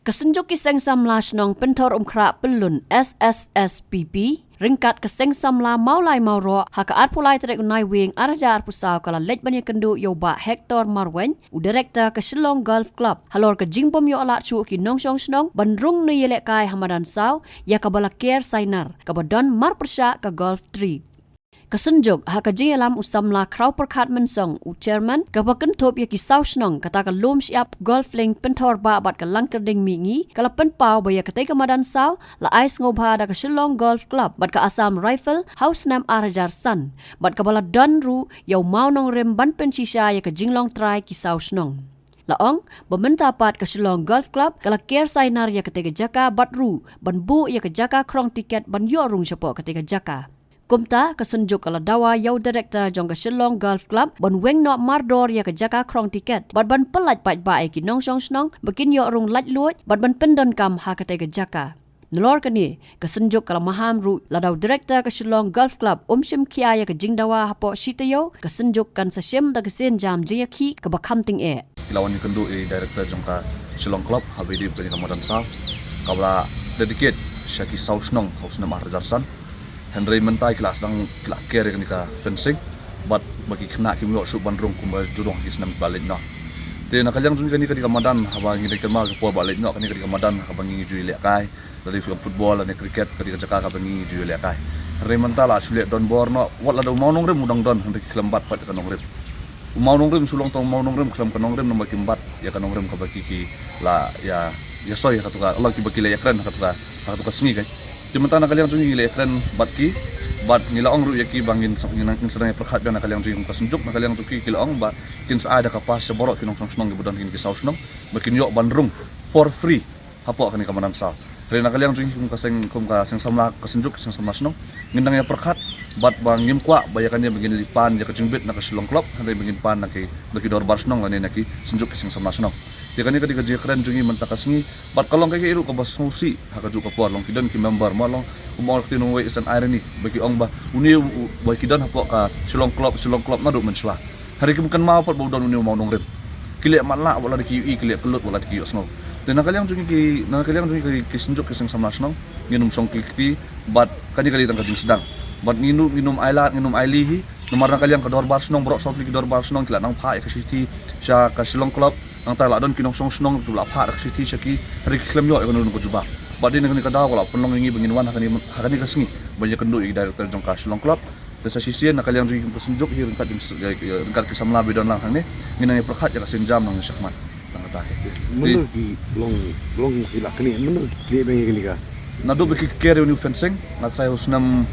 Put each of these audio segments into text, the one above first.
Kesenjuk kiseng samla senong pentor umkra pelun SSSPP ringkat keseng samla maulai mauro hakaat pulai terek unai wing arajar pusau kala lej banyak kendu yoba Hector Marwen u director ke Shillong Golf Club halor ke jingpom yo alat chu ki nongsong senong bandrung ni yelek kai hamadan sau ya kabala care sainar kabadon mar persya ke Golf 3 Kesenjuk haka alam usamla kraw perkat mensong u chairman kabakan top ya kisau senong kata ka lom siap golf link pentor ba bat ka langkerding mingi kala penpau baya ketai kamadan sau la ais ngobha da ka Shillong Golf Club bat ka Assam Rifle House Nam Arajar San bat ka bala don ru yau mau nong rem ban pensisha ya ka jinglong try kisau senong Laong, bementa pat ke Shillong Golf Club kala care sainar ya ketika jaka bat ru ban bu ya ke jaka krong tiket ban yo rung syapo ketika jaka Kumta kesenjuk kala dawa yau director jong ke Shillong Golf Club ban weng no mardor ya ke jaka krong tiket bat ban pelat pat ba ki nong song snong bekin yo rung laj luoj bat ban pendon kam ha ke jaka Nelor kani kesenjuk kala maham ru ladau director ke Shillong Golf Club Shim Kia ya ke jingdawa hapo shitayo kesenjuk kan sasyem da kesen jam jayaki ke bakam ting Lawan kendu director jong ka Shillong Club habidi pe kamadan sa kabla dedicate syaki sausnong hausna mahrajarsan Henry mentai kelas dang kelak kere kenika fencing but bagi kena kimi su bandrung kumba jurong kisnam balik no te nakalyang jung kenika di kamadan haba ngi kema ke po balik no kenika di kamadan haba ngi ju ile kai dari film football dan cricket ketika jaka ka ngi ju ile kai Henry mentai la sulit don borno wat la do maunong rem udang don Henry kelembat pat kanong rem maunong rem sulong tong maunong rem kelem kanong rem nomor kimbat ya kanong rem ka bagi ki la ya soy katuka Allah ki bagi le ekran katuka sengi kai Jematan nakaliang jungi ile ekran batki bat ngilaong ru yaki bangin ngin sedang perkhat dan nakaliang jungi kasenjuk nakaliang jungi kilaong ba kin saada kapas seborok kinong snong gibudan kin kisau snong bakin yok bandrung for free hapo kani kamanan sa re nakaliang jungi kum kaseng samla kasenjuk seng samla snong ngindang ya perkhat bat bangim kwa bayakannya begin lipan ya kejungbit nak Shillong Club handai begin pan naki dor bar snong ngani naki senjuk seng samla snong dia kan ketika jekren jungi mentakasngi bat kalong kaki iru ke basmusi haka juga puar long kidan ki member malong umor tinung we isan irony bagi ong ba uni bagi kidan hapo ka Shillong Club nadu menswa hari bukan mau pat bau don uni mau nong rem kilek matla wala di ki kilek kelut wala di ki osno dan nakaliang jungi ki senjuk ki seng sama snong nginum song ki bat kani kali tang kajing sedang bat nginum ailat nginum ailihi nomor nakaliang ke dor bar snong brok sopli ki dor bar snong kila nang pa ka siti sya ka Shillong Club ang tala don kinong song snong tu la pha rak siti syaki hari klem yo ekono ko juba badin ngani kada wala penlong ngi bengin wan hakani kasngi banyak kendu i director jong ka Shillong Club desa sisian nakaliang jungi pesenjuk hi ringkat ki samla bidon lang hang ne nginani perkhat ya senjam nang syakmat nang kata menur ki long ila kini menur ki bengi kini ka nadu beki kere uni fencing na try usnam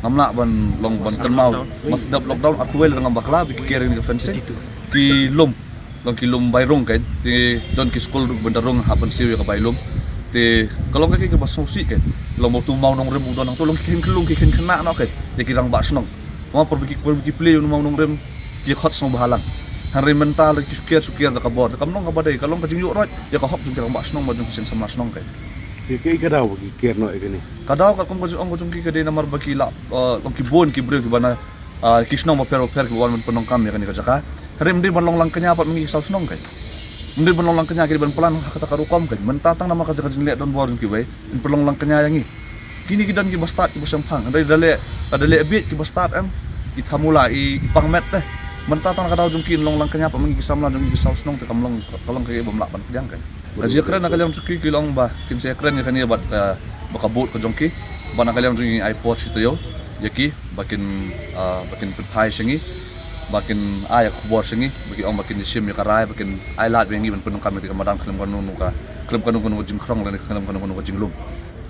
ngamla ban long ban kenmau mas dap lockdown akwel dengan bakla beki kere uni fencing ki lom long kilum bayrong kan ti don ki school bendarong happen siu ka baylum ti kalau kaki ke basungsi kan lo mau tu mau nong rem udon nang tolong kin kena no kan ya kirang ba snong mau pergi play mau nong rem ki hot song bahalang hari mental ki sukiar ka bor kam nong ka badai kalau ka jingyuk rot ya ka hop jung kirang ba snong ma jung sen sama snong kan ki kadau ki ker no ikani kadau ka kom ko jung ki kade namar baki la long ki bon ki bre ki bana ki snong ma per ki wan penong kam ya kan ka jaka Hari mending ban long lang kanya apa mengi saus nong kai. Mending ban long lang kanya kiri ban pelan kata karukom kai. Mentatang nama kaja kaja lihat don bor ki we. In perlong lang kanya yangi. Kini kidan ki bastat ki basampang. Ada le bit ki bastat am. Ki thamula i pangmet teh. Mentatang kata jung ki long lang kanya apa mengi samla jung ki saus nong te kamlong kalong kai bom lak ban kajang kai. Kaji keren nak kalian suki ki long ba kin se keren kan ya bat bakabut ka jung ki. Ban kalian jung iPod situ yo. Yaki bakin pai sengi bakin ayak bor sengi bagi ong bakin sim ya karai bakin ailat wengi ben penung kami di kamadang kelem kanu jing krong dan kelem kanu jing lum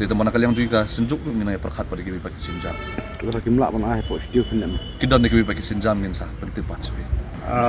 ti teman kalian juga senjuk mina ya perkhat pada kibi pagi sinjam kira kim lak ban ai po studio kan kidan kibi pagi sinjam ngin sa penting pat sepi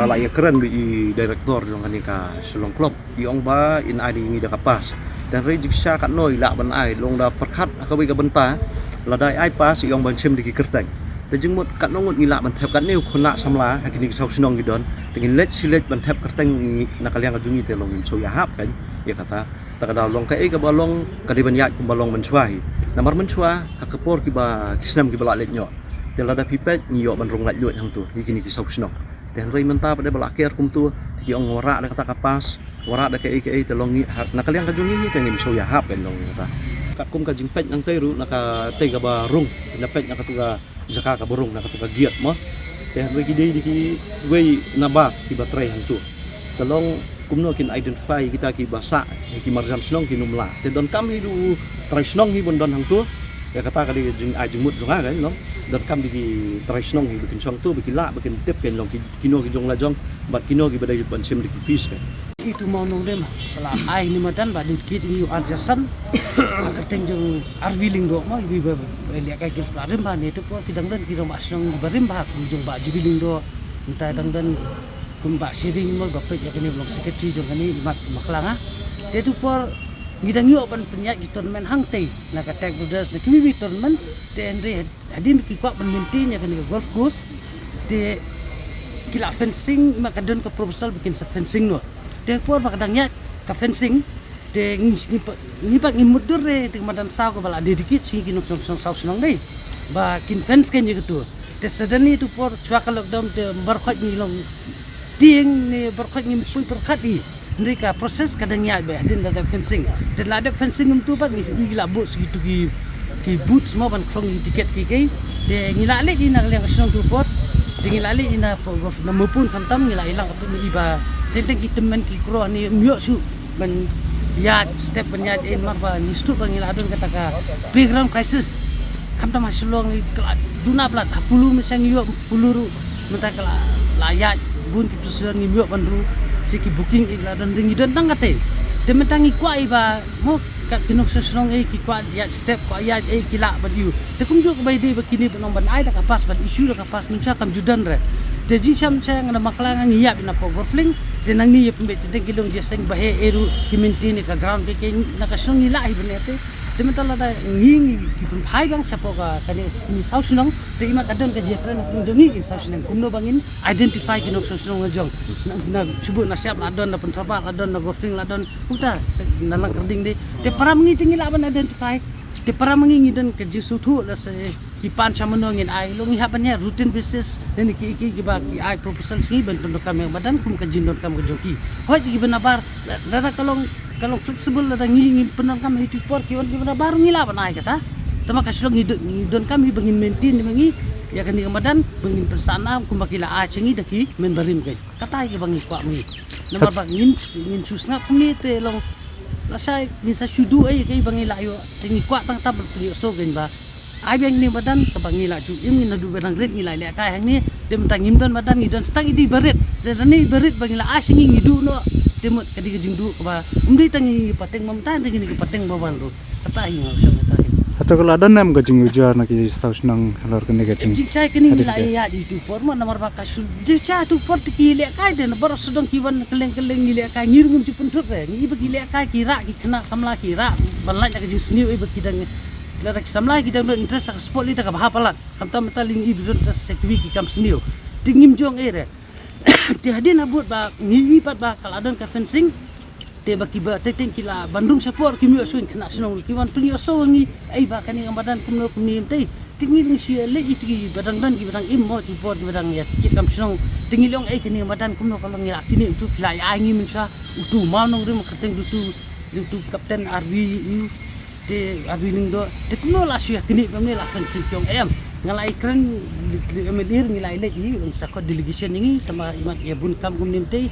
la ya keren bi director jong kan ka Shillong Club di ong ba in ai ngi da kapas dan rejik sya kat noi lak ban ai long da perkhat ka bi ka benta la dai ai pas i ong ban sim di ki kerteng Tajung mut kat nongut ngilak ban thep kat new khona samla hakini sau sinong gidon tingin let silet ban thep kerteng nakaliang ajungi te long so ya hap kan ya kata takada long kai ka balong kadiban yak kum balong mencuahi namar mencua hakapor ki ba kisnam ki balak let nyo te lada pipet ni yo ban rong lat luat hang tu hakini ki sau sinong te rei menta pada balak ker kum tu ki ong ora da kata kapas wara da kai telong ni nakaliang ka jungi ni tengim so ya hap kan long ta kat kum ka jingpet nang teru naka tega barung napet naka tuga jaka ka barung naka tuga giat mo te we ki dei ki we naba ki batrai hang tu telong kumno kin identify kita ki basa ki marjan snong ki numla te don kam hi du trai snong hi bon don hang tu ya kata kali jing ajmut jonga kan long don kam di trai snong hi bikin song tu bikin la bikin tip ken long kino ki jong la jong bat kino ki badai pan sim di fish kan itu mau nong dem kala ai ni madan ba dikit ni arjasan kateng jong arwiling do mo ibi ba liak kai ki flarim ba ne tu ko kidang dan kidang basong barim ba jong ba jibiling do entai dang dan kum ba siring mo gapet ya kini blok sekretari jong kani maklanga te tu por ngidang yo ban penyat giton men hang te na ka tag brothers na kimi biton men te andre hadin ki kwa ban maintain ya kani golf course te kila fencing makadon ka proposal bikin sa fencing no Dekor makadangnya ka fencing de ngipak ngimudur de madan saw ka bala de dikit sing kinok song saw senang dei ba kin fence kan je gitu de suddenly tu por chwa ka lockdown de barkhat ni long tieng ni barkhat ni pun perkhat ni mereka proses kadangnya be hadin da fencing de la de fencing tu pat ni gila bot segitu ki boot semua ban krong tiket ki de ngila le di nak leng song tu pot de ngila le ina na mupun kantam ngila ilang apa ni iba tentang kita men ki kro ni myok su ban ya step banya in marba ni stu bangila adon kata ka playground crisis kam ta masulong ni duna plat 10 misang yo 10 menta kala layak bun ki tusuan ni myok bandu siki booking igla don ringi don tang kate de mentangi kwa iba mo kat kinok seslong ki kwa ya step kwa ya kila badiu te kum jo bai de bakini banong ban ai da kapas ban isu da kapas menca kam judan re de jing sam chang na maklang ngiyap na po gorfling de nang ni pembe de kilong jeseng bahe eru kiminti ni ka ground ke nakasong nila hi benete de mentala da ngi ki pun phai bang sapo ka kani ni sausunong de ima kadon ka jefra na kundomi ki sausunong kumno bangin identify kinok sausunong ngajong na cubu na siap ladon na pun thaba ladon na gorfling ladon puta nalang kerding de para mengi tingila ban identify de para mengi ngidon ke jusutu la se kipan sama nongin ai long habannya routine basis dan ki ba ki ai proposal sini ben pendukam yang badan kum ka jindon kam ka joki hoj ki benabar dada kalau fleksibel dada ngi pendukam itu por ki on ki benabar ngila ban ai kata tama ka sulong ngidon kami bangin maintain mangi ya kan di badan bangin persana kum bakila ai cengi daki men barim kai kata ki bangi kwa mi nomor bang ngin susna ni te long lasai ni sa sudu ai kai bangi layo cengi kwa tang tab so gen ba ai bang ni badan kabangila ju im na du barang red ngilai le kai hang ni dem tang im don badan ngidon stang idi berit dan ni berit bangila asing ngidu no dem kadi kajing du ba umdi tang ngi pateng mamtan tang ngi pateng bawan ro kata hi ngau sam kata atau kalau ada nam kajing ujar nak saus nang halor kene kajing jing sai kini ngilai ya di tu forma nomor bakasul de cha tu port ki le kai den bar sedang kiwan keleng-keleng ngile kai ngirungum ti puntuk re ngi bagi le kai kira ki kena samla kira balai kajing sniu e bagi dang la samlai kita ber interest sak sport li tak bahapalat kam tam taling i ber interest sekwi ki kam sniu tingim jong ere ti hadin abut ba ngi pat ba kaladon ka fencing te baki ba te kila Bandung support kimi osun kena senong ki wan puni oso ngi ai ba kani ngamadan kumno kumni te tingi ngi si le iti badang dan ki badang immo ti pot badang ya ki kam senong tingi long ai kani ngamadan kumno kalau ngi akini tu kila ai ngi mensa utu mau nong rim kerteng tu kapten RV te arwining do te kuno la suya kini pamne la fencing kyong em ngalai kren medir ngilai lagi sakot delegation ini sama imat ya bun kam kumnim te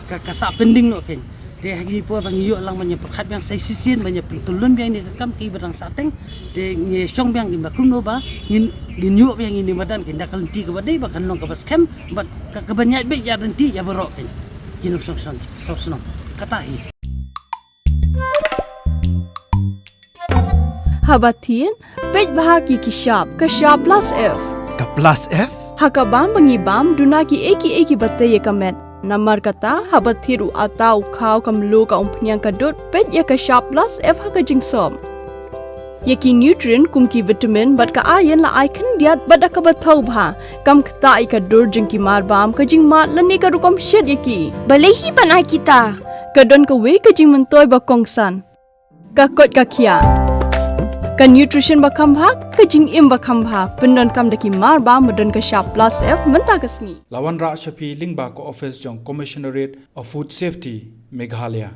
kasa pending no ken te hagi po bang yo lang manya perkhat yang sai sisin banyak pentulun yang ni kam ki badang sateng te nge song bang di bakum no ba ngin yo yang ini badan ken dakal ti ke badai bakan long ke bas kem bat ka banyak be ya denti ya berok ken kinok song kata hi Habatin, pej bahagi kishab plus F. Ka plus F? Hakabam bangibam dunaki eki batay kamet. Namar kata habathiru atau kau kamlu ka umpnyang kadut pej ya kishab plus F haka jingsom. Yaki nutrient kumki vitamin bat ka ayan la icon diat bat ka bathau bha kam kta ikadur jingki marbam ka jingmat lani ka rukom shed yaki. Balehi banai kita. Kadon ka we ka jing mentoy ba kongsan. Kakot ka kia. ka nutrition bakam bha ka jing im bakam bha pendon kam daki mar ba modon ka sharp plus f menta kasni Lawan Ra Shafi Lingba ko office jong Commissionerate of Food Safety Meghalaya